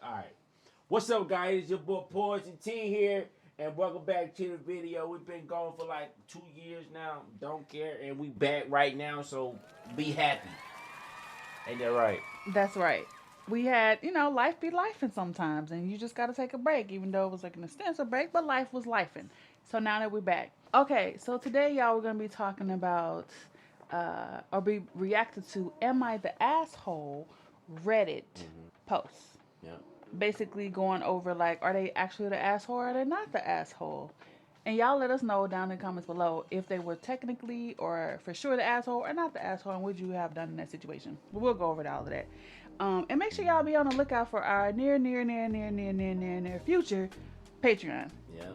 Alright. What's up, guys? It's your boy Poison T here, and welcome back to the video. We've been going for like 2 years now. Don't care, and we back right now, so be happy. Ain't that right? That's right. We had, life be lifing sometimes, and you just got to take a break, even though it was like an extensive break, but life was lifing. So now that we're back. Okay, so today, y'all, we're going to be talking about, or be reacted to, Am I the Asshole Reddit posts. Yeah. Basically going over, like, are they actually the asshole or are they not the asshole? And y'all let us know down in the comments below if they were technically or for sure the asshole or not the asshole and what you have done in that situation. But we'll go over all of that. And make sure y'all be on the lookout for our near future Patreon. Yeah.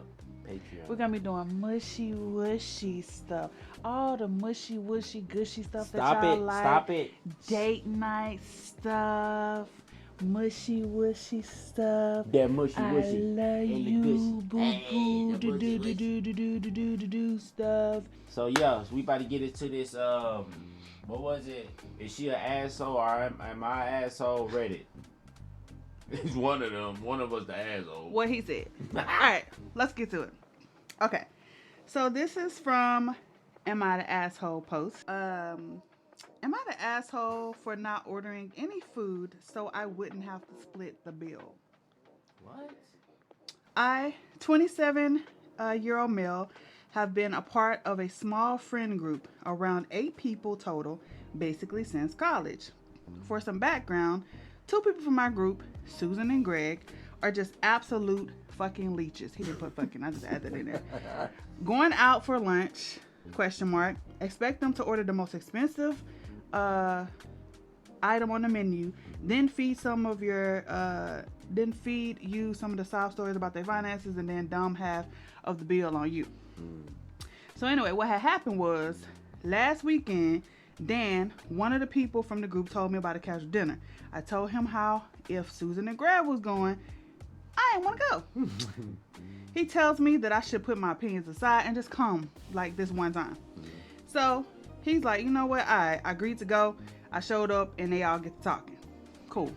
Patreon. We're gonna be doing mushy wushy stuff. All the mushy wushy gushy stuff that y'all like. Stop it. Date night stuff. Mushy wushy stuff. That mushy I wushy. love you, boo boo, do stuff. So yeah, we about to get into this. What was it? Is she an asshole or am I an asshole? Reddit. It's one of them. One of us the asshole. What he said. All right, let's get to it. Okay, so this is from Am I the Asshole post. Am I the asshole for not ordering any food so I wouldn't have to split the bill? What? I, 27-year-old male, have been a part of a small friend group, around 8 people total, basically since college. For some background, 2 people from my group, Susan and Greg, are just absolute fucking leeches. He didn't put fucking, I just added that in there. Going out for lunch, ? Expect them to order the most expensive item on the menu, then feed you some of the sob stories about their finances, and then dumb half of the bill on you. So anyway, what had happened was last weekend, Dan, one of the people from the group, told me about a casual dinner. I told him how if Susan and Greg was going, I didn't want to go. He tells me that I should put my opinions aside and just come like this one time. So he's like, you know what? I agreed to go. I showed up and they all get to talking. Cool.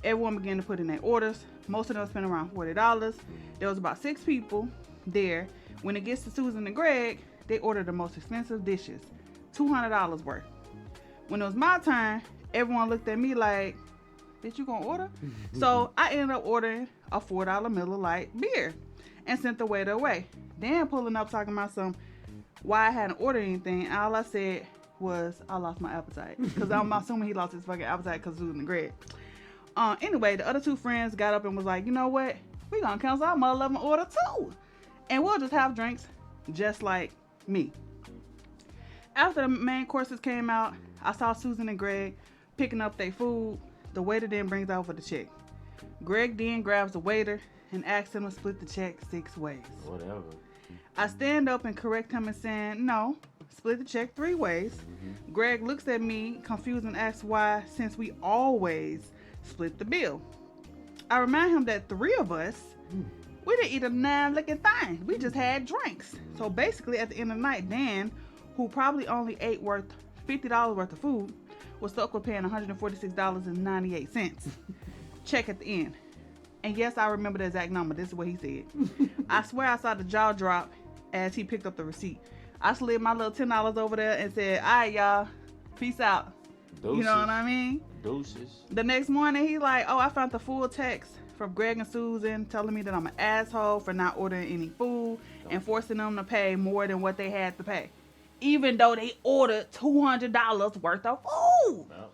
Everyone began to put in their orders. Most of them spent around $40. There was about 6 people there. When it gets to Susan and Greg, they ordered the most expensive dishes, $200 worth. When it was my turn, everyone looked at me like, bitch, you gonna order? So I ended up ordering a $4 Miller Lite beer and sent the waiter away. Dan pulling up talking about why I hadn't ordered anything. And all I said was I lost my appetite. Because I'm assuming he lost his fucking appetite because Susan and Greg. Anyway, the other 2 friends got up and was like, you know what? We gonna cancel our mother loving order too. And we'll just have drinks just like me. After the main courses came out, I saw Susan and Greg picking up their food. The waiter then brings over the check. Greg then grabs the waiter and asks him to split the check 6 ways. Whatever. I stand up and correct him and saying, no, split the check 3 ways. Greg looks at me confused and asks why, since we always split the bill. I remind him that 3 of us, we didn't eat a 9-licking thing. We just had drinks. So basically at the end of the night, Dan, who probably only ate $50 worth of food, was stuck with paying $146.98. Check at the end. And yes, I remember the exact number. This is what he said. I swear I saw the jaw drop as he picked up the receipt. I slid my little $10 over there and said, all right, y'all, peace out. Deuces. You know what I mean? Deuces. The next morning, he like, oh, I found the full text from Greg and Susan telling me that I'm an asshole for not ordering any food and forcing them to pay more than what they had to pay, even though they ordered $200 worth of food. No.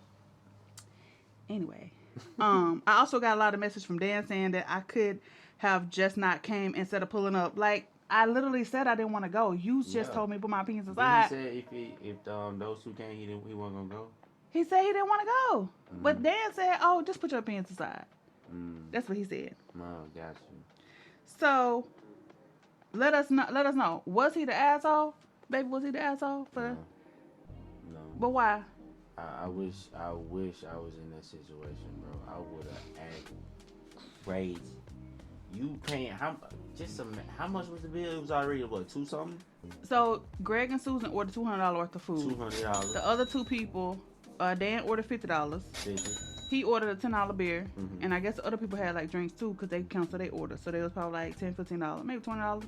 Anyway, I also got a lot of messages from Dan saying that I could have just not came instead of pulling up. Like, I literally said I didn't want to go. You just told me to put my opinions aside. Then he said if those 2 came, he wasn't gonna go. He said he didn't want to go, but Dan said, "Oh, just put your opinions aside." That's what he said. Oh, got you. So let us know. Was he the asshole? Baby, was he the asshole for? No. But why? I wish I was in that situation, bro. I would have acted crazy. You paying how much was the bill? It was already what, 2 something? So Greg and Susan ordered $200 worth of food. $200. The other 2 people, Dan ordered $50. 50. He ordered a $10 beer, and I guess other people had like drinks too, because they cancel their order. So they was probably like $10, $15, maybe $20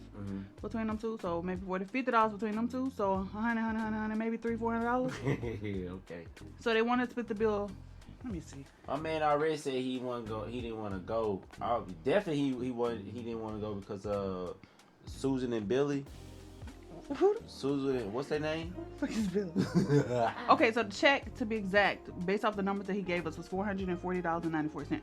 between them two. So maybe $40, $50 between them two. So $100, maybe $300, $400. Yeah, okay. So they wanted to split the bill. Let me see. My man already said he wasn't go. He didn't want to go. Definitely he wasn't. He didn't want to go because Susan and Billy. Susan, what's their name? Fuck is Billy. Okay, so the check, to be exact, based off the numbers that he gave us, was $440.94.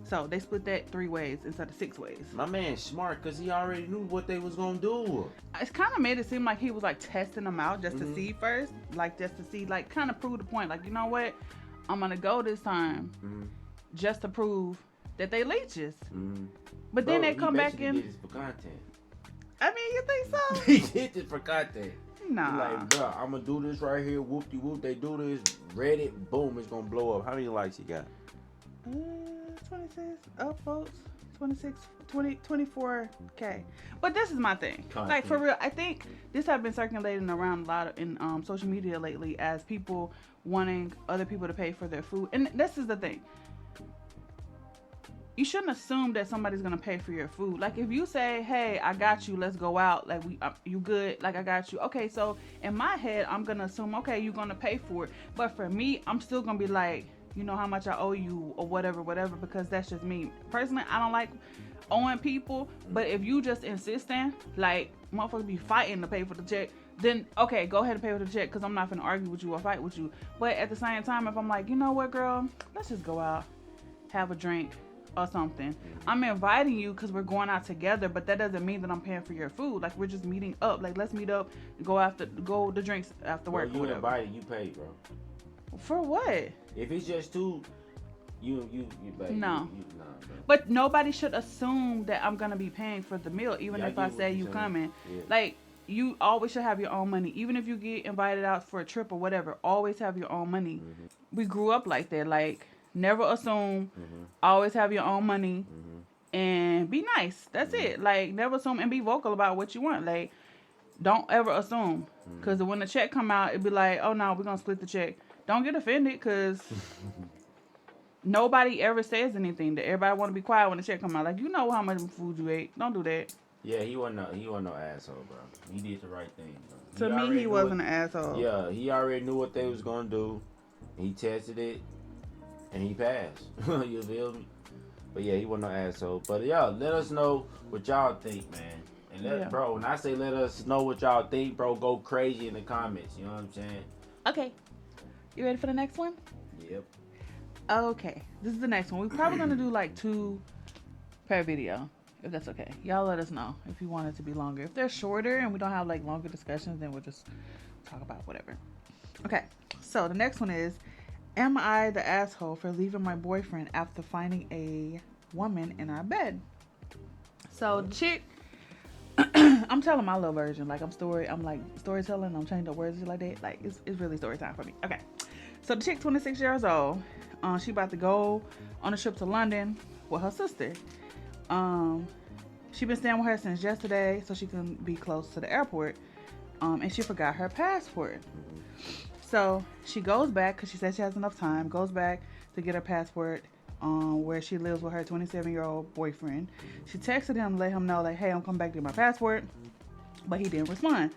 So they split that 3 ways instead of 6 ways. My man's smart because he already knew what they was gonna do. It's kind of made it seem like he was like testing them out just to see first, like just to see, like kind of prove the point. Like, you know what, I'm gonna go this time just to prove that they leeches. But then they come back in. Did this for content. I mean, you think so? He did this for content. Nah. He like, bro, I'm gonna do this right here. Whoop de whoop. They do this. Reddit, boom, it's gonna blow up. How many likes you got? 26 upvotes, 24K. But this is my thing. Like, for real, I think this has been circulating around a lot in social media lately as people wanting other people to pay for their food. And this is the thing. You shouldn't assume that somebody's gonna pay for your food. Like, if you say, "Hey, I got you. Let's go out. Like, you good? Like, I got you." Okay, so in my head, I'm gonna assume, okay, you're gonna pay for it. But for me, I'm still gonna be like, you know how much I owe you or whatever, because that's just me. Personally, I don't like owing people. But if you just insisting, like, motherfuckers be fighting to pay for the check, then okay, go ahead and pay for the check, because I'm not gonna argue with you or fight with you. But at the same time, if I'm like, you know what, girl, let's just go out, have a drink or something. I'm inviting you because we're going out together, but that doesn't mean that I'm paying for your food. Like, we're just meeting up. Like, let's meet up, go to drinks after work. You invited, you pay, bro. For what? If it's just two, you pay. No. Nah, bro. But nobody should assume that I'm gonna be paying for the meal, even if I say you coming. Yeah. Like, you always should have your own money. Even if you get invited out for a trip or whatever, always have your own money. We grew up like that. Like, never assume. Always have your own money. And be nice. That's it. Like, never assume, and be vocal about what you want. Like, don't ever assume. Because when the check come out, it'd be like, oh, no, we're going to split the check. Don't get offended, because nobody ever says anything. That everybody want to be quiet when the check come out. Like, you know how much food you ate. Don't do that. Yeah, he wasn't no asshole, bro. He did the right thing, bro. To me, he wasn't an asshole. Yeah, he already knew what they was going to do. He tested it. And he passed. You feel me? But yeah, he wasn't no asshole. But yeah, let us know what y'all think, man. And bro, when I say let us know what y'all think, bro, go crazy in the comments. You know what I'm saying? Okay. You ready for the next one? Yep. Okay. This is the next one. We're probably going to do like 2 per video, if that's okay. Y'all let us know if you want it to be longer. If they're shorter and we don't have like longer discussions, then we'll just talk about whatever. Okay. So the next one is, am I the asshole for leaving my boyfriend after finding a woman in our bed? So the chick, I'm telling my little version. Like, I'm like storytelling. I'm changing the words like that. Like, it's really story time for me. Okay. So the chick, 26 years old. She about to go on a trip to London with her sister. She been staying with her since yesterday, so she can be close to the airport. And she forgot her passport. So she goes back, because she said she has enough time, goes back to get her passport where she lives with her 27-year-old boyfriend. She texted him to let him know, like, hey, I'm coming back to get my passport. But he didn't respond.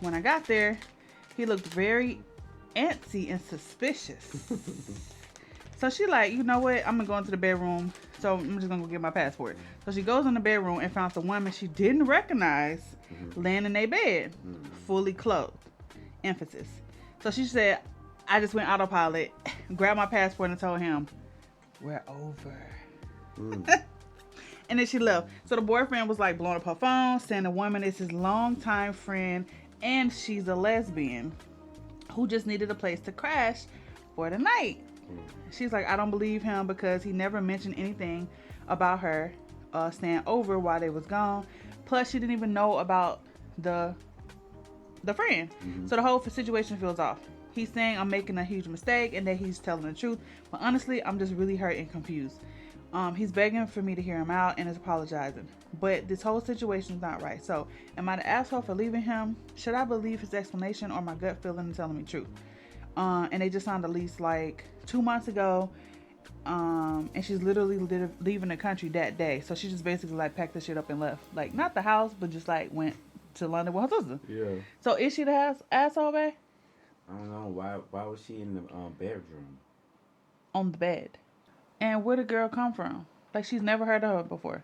When I got there, he looked very antsy and suspicious. So she like, you know what? I'm going to go into the bedroom. So I'm just going to go get my passport. So she goes in the bedroom and found the woman she didn't recognize laying in their bed, fully clothed. Emphasis. So she said, I just went autopilot, grabbed my passport, and told him, we're over. And then she left. So the boyfriend was like blowing up her phone, saying the woman is his longtime friend and she's a lesbian who just needed a place to crash for the night. She's like, I don't believe him, because he never mentioned anything about her staying over while they was gone. Plus, she didn't even know about the friend. So the whole situation feels off. He's saying I'm making a huge mistake and that he's telling the truth. But honestly, I'm just really hurt and confused. He's begging for me to hear him out and is apologizing. But this whole situation is not right. So am I the asshole for leaving him? Should I believe his explanation or my gut feeling and telling me the truth? And they just signed a lease like 2 months ago. And she's literally leaving the country that day. So she just basically like packed the shit up and left. Like not the house, but just like went to London with her sister. Yeah. So is she the asshole, babe? I don't know why was she in the bedroom on the bed? And where the girl come from? Like she's never heard of her before.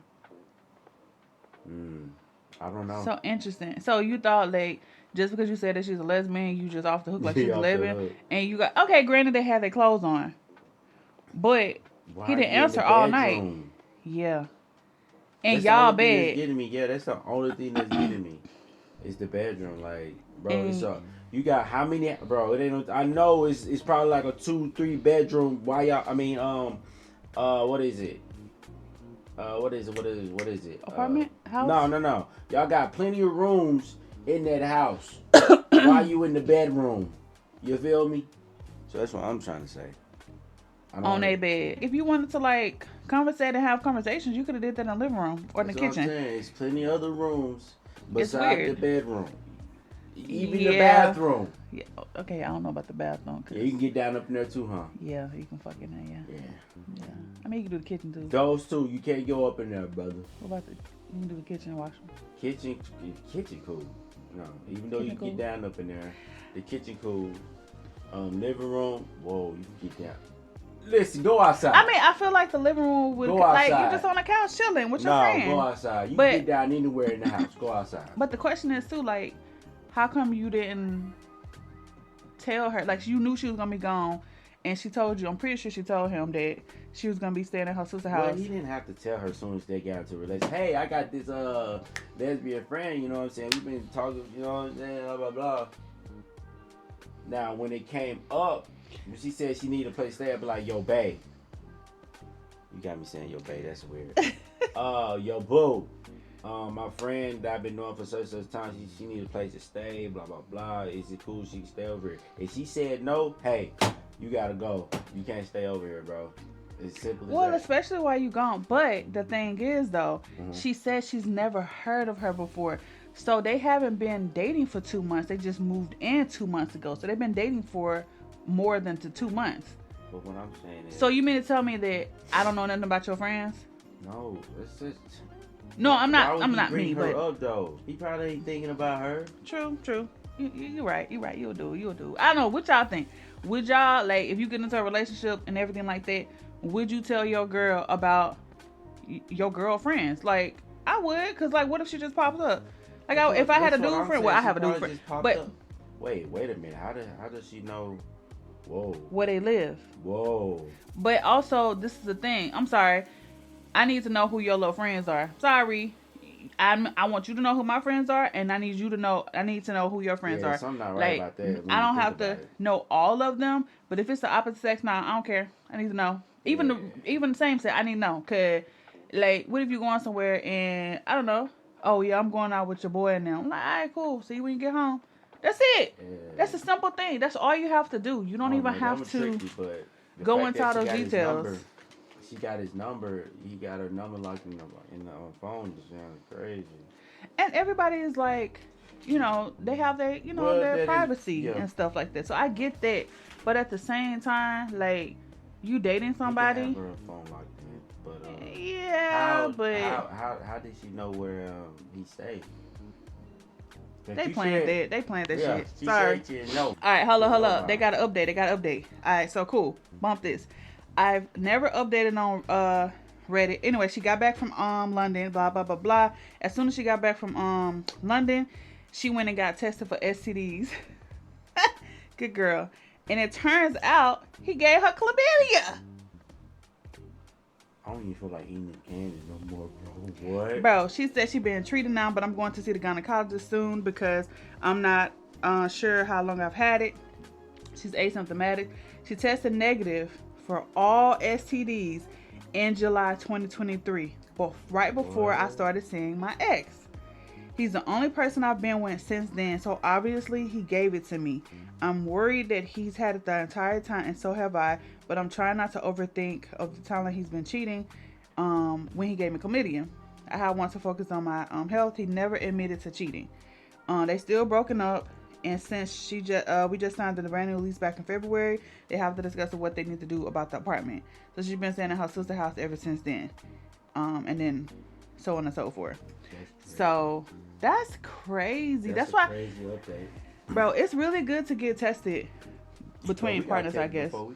I don't know. So interesting. So you thought like just because you said that she's a lesbian, you just off the hook like she's a lesbian, and you got okay. Granted, they had their clothes on, but he didn't answer all night. Yeah, and that's y'all the only thing bed. that's getting me. Yeah, that's the only thing that's getting me. It's the bedroom, like bro. It's you got how many, bro? It ain't. I know it's probably like a 2-3 bedroom. Why y'all? I mean, what is it? What is it? Apartment? House? No. Y'all got plenty of rooms in that house. Why you in the bedroom? You feel me? So that's what I'm trying to say. On a bed. If you wanted to like conversate and have conversations, you could have did that in the living room or in the kitchen. What I'm saying. It's plenty of other rooms besides the bedroom. Even the bathroom. Yeah. Okay, I don't know about the bathroom. Yeah, you can get down up in there too, huh? Yeah, you can fuck in there, yeah. I mean, you can do the kitchen too. Those two, you can't go up in there, brother. What about you can do the kitchen and washroom? Kitchen cool. No, even though kitchen you cool. get down up in there, the kitchen cool. Living room, whoa, you can get down. Listen, go outside. I mean, I feel like the living room would like you're just on the couch chilling with your friend. No, go outside. You can get down anywhere in the house. Go outside. But the question is too, like, how come you didn't tell her? Like, you knew she was gonna be gone, and she told you. I'm pretty sure she told him that she was gonna be staying at her sister's house. Well, he didn't have to tell her as soon as they got into a relationship. Hey, I got this lesbian friend. You know what I'm saying? We've been talking. You know what I'm saying? Blah blah blah. Now, when it came up, when she said she needed a place to stay, I'd be like, yo, babe. You got me saying yo, babe. That's weird. Yo, boo. My friend that I've been knowing for such time, she needs a place to stay, blah, blah, blah. Is it cool she can stay over here? If she said no, hey, you gotta go. You can't stay over here, bro. It's simple as well, that. especially while you gone. But the thing is, though, she said she's never heard of her before. So they haven't been dating for 2 months. They just moved in 2 months ago. So they've been dating for more than 2 months. But what I'm saying is... So you mean to tell me that I don't know nothing about your friends? No, it's just... No, I'm not. I'm not me. But up, though. He probably ain't thinking about her. True. You're right. You'll do. I don't know. What y'all think? Would y'all, like, if you get into a relationship and everything like that, would you tell your girl about your girlfriends? Like, I would, because, like, what if she just pops up? Like, if I had a dude friend, well, I have a dude friend. But wait a minute. How does she know? Whoa. Where they live? Whoa. But also, this is the thing. I'm sorry. I need to know who your little friends are. Sorry. I want you to know who my friends are, and I need to know who your friends are. Something not right about that. I don't have to know all of them, but if it's the opposite sex, I don't care. I need to know. Even the same sex, I need to know. Cause like, what if you going somewhere and I don't know? Oh yeah, I'm going out with your boy and them. I'm like, all right, cool. See you when you get home. That's it. Yeah. That's a simple thing. That's all you have to do. You don't even have to go into all those details. She got his number. He got her number locked in the phone. It sounds crazy. And everybody is like, they have their, their privacy and stuff like that. So I get that, but at the same time, like, you dating somebody. Have her phone locked in, but yeah, how did she know where he stayed? They planned that. They planned that shit. She Sorry. said she know. All right, hold up. They got an update. All right, so cool. Bump this. I've never updated on Reddit. Anyway, she got back from London, blah, blah, blah, blah. As soon as she got back from London, she went and got tested for STDs. Good girl. And it turns out he gave her chlamydia. I don't even feel like eating candy no more, bro. What? Bro, she said she been treated now, but I'm going to see the gynecologist soon because I'm not sure how long I've had it. She's asymptomatic. She tested negative for all STDs in July 2023, right before I started seeing my ex. He's the only person I've been with since then, so obviously he gave it to me. I'm worried that he's had it the entire time, and so have I, but I'm trying not to overthink of the time that he's been cheating when he gave me chlamydia. I want to focus on my health. He never admitted to cheating. They still broken up, And since we just signed the brand new lease back in February, they have to discuss what they need to do about the apartment. So she's been staying in her sister's house ever since then. And then so on and so forth. So that's crazy. That's why, crazy update. Bro, it's really good to get tested between partners, I guess. Before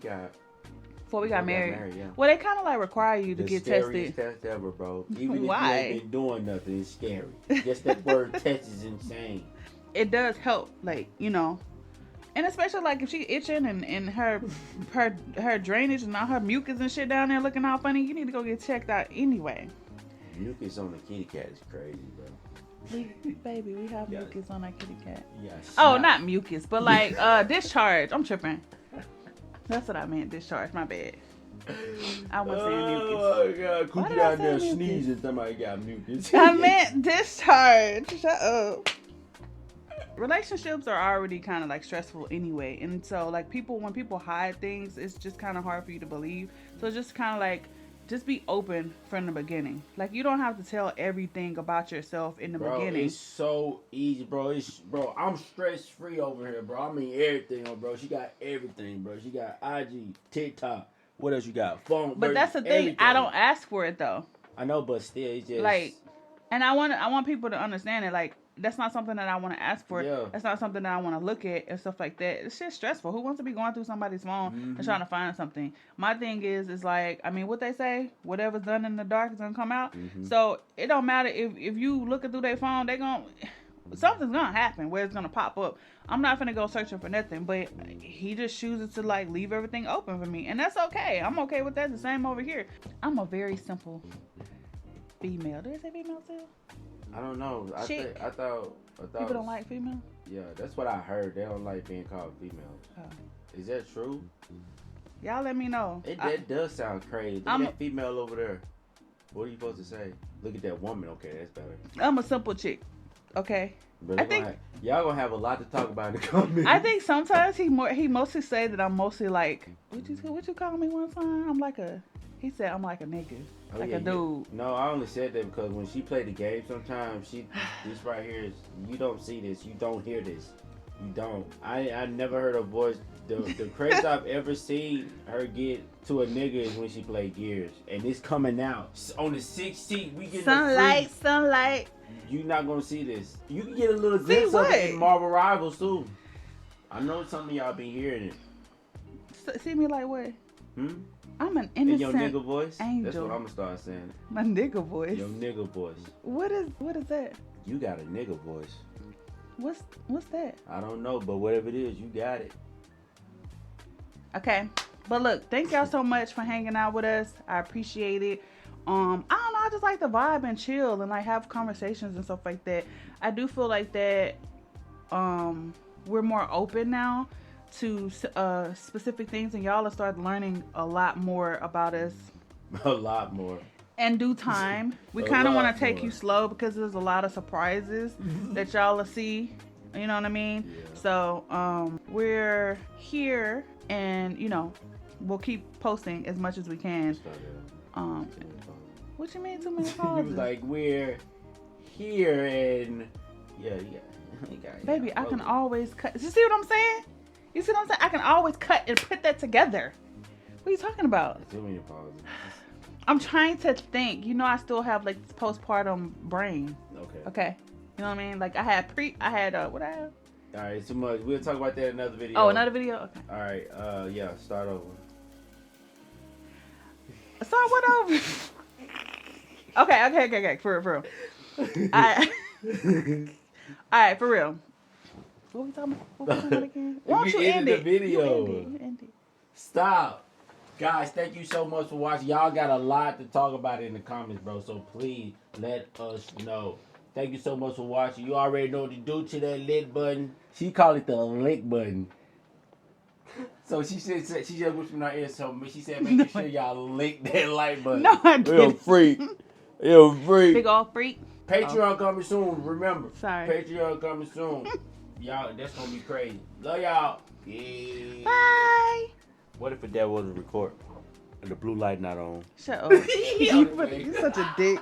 we got married. Yeah. Well, they kind of like require you to get tested. Test ever, bro. Even Why? if you ain't been doing nothing, it's scary. Just that word test is insane. It does help, like, you know, and especially like if she itching and her drainage and all her mucus and shit down there looking all funny, you need to go get checked out anyway. Mucus on the kitty cat is crazy, bro. Baby, we have mucus on our kitty cat. Yes. Oh, not mucus, but like discharge. I'm tripping. That's what I meant, discharge. My bad. I wasn't saying mucus. Oh my God, Cookie out there sneezing. Somebody got mucus. I meant discharge. Shut up. Relationships are already kind of like stressful anyway, and so like when people hide things, it's just kind of hard for you to believe. So just kind of like just be open from the beginning. Like you don't have to tell everything about yourself in the beginning. It's so easy, bro. Bro, I'm stress free over here, bro. I mean everything, bro. She got everything, bro. She got IG, TikTok. What else you got? Phone. But that's the thing. Everything. I don't ask for it though. I know, but still, it's just like, and I want people to understand it. Like, that's not something that I want to ask for. Yeah. That's not something that I want to look at and stuff like that. It's just stressful. Who wants to be going through somebody's phone and trying to find something? My thing is like, I mean, what they say, whatever's done in the dark is gonna come out. So it don't matter if you looking through their phone, something's gonna happen where it's gonna pop up. I'm not gonna go searching for nothing, but he just chooses to like leave everything open for me, and that's okay. I'm okay with that. The same over here. I'm a very simple female. Did I say female too? I don't know. I thought people don't like female. Yeah, that's what I heard. They don't like being called females. Oh. Is that true? Y'all let me know. That does sound crazy. Look at that female over there. What are you supposed to say? Look at that woman. Okay, that's better. I'm a simple chick. Okay. But I think y'all gonna have a lot to talk about in the comments. I think sometimes he mostly say that I'm mostly like what you call me one time? He said I'm like a nigga. A dude. No, I only said that because when she played the game sometimes, this right here is, you don't see this, you don't hear this. You don't. I never heard her voice. The craziest I've ever seen her get to a nigga is when she played Gears. And it's coming out. On the 16th, we get sunlight. You're not going to see this. You can get a little glimpse of it in Marvel Rivals too. I know some of y'all been hearing it. See me like what? I'm an innocent in your nigga voice? Angel. That's what I'm gonna start saying. My nigga voice. Your nigga voice. What is that? You got a nigga voice. What's that? I don't know, but whatever it is, you got it. Okay. But look, thank y'all so much for hanging out with us. I appreciate it. I don't know, I just like to vibe and chill and like have conversations and stuff like that. I do feel like that we're more open now to specific things, and y'all will start learning a lot more about us. A lot more. In due time. We kind of want to take you slow because there's a lot of surprises that y'all will see. You know what I mean? Yeah. So we're here, and you know, we'll keep posting as much as we can. What you mean too many pauses? He was like, we're here, and yeah. Baby, I can always cut. You see what I'm saying? You see what I'm saying? I can always cut and put that together. What are you talking about? Too many pauses. I'm trying to think. You know, I still have like this postpartum brain. Okay. You know what I mean? Like I had what I have? All right, too much. We'll talk about that in another video. Oh, another video? Okay. All right. Yeah. Start over. Start what over? Okay. For real. All right, for real. What we talking about again? Why don't you end the video? You end it. Stop. Guys, thank you so much for watching. Y'all got a lot to talk about in the comments, bro. So please let us know. Thank you so much for watching. You already know what to do to that lit button. She called it the link button. So she just whispered in our ear. So she said, make sure y'all link that like button. No, I didn't. You're a freak. You're a freak. Big old freak. Patreon coming soon. Remember. Sorry. Patreon coming soon. Y'all, that's gonna be crazy. Love y'all. Yeah. Bye. What if the dad wasn't record and the blue light not on? Shut up. You're such a dick.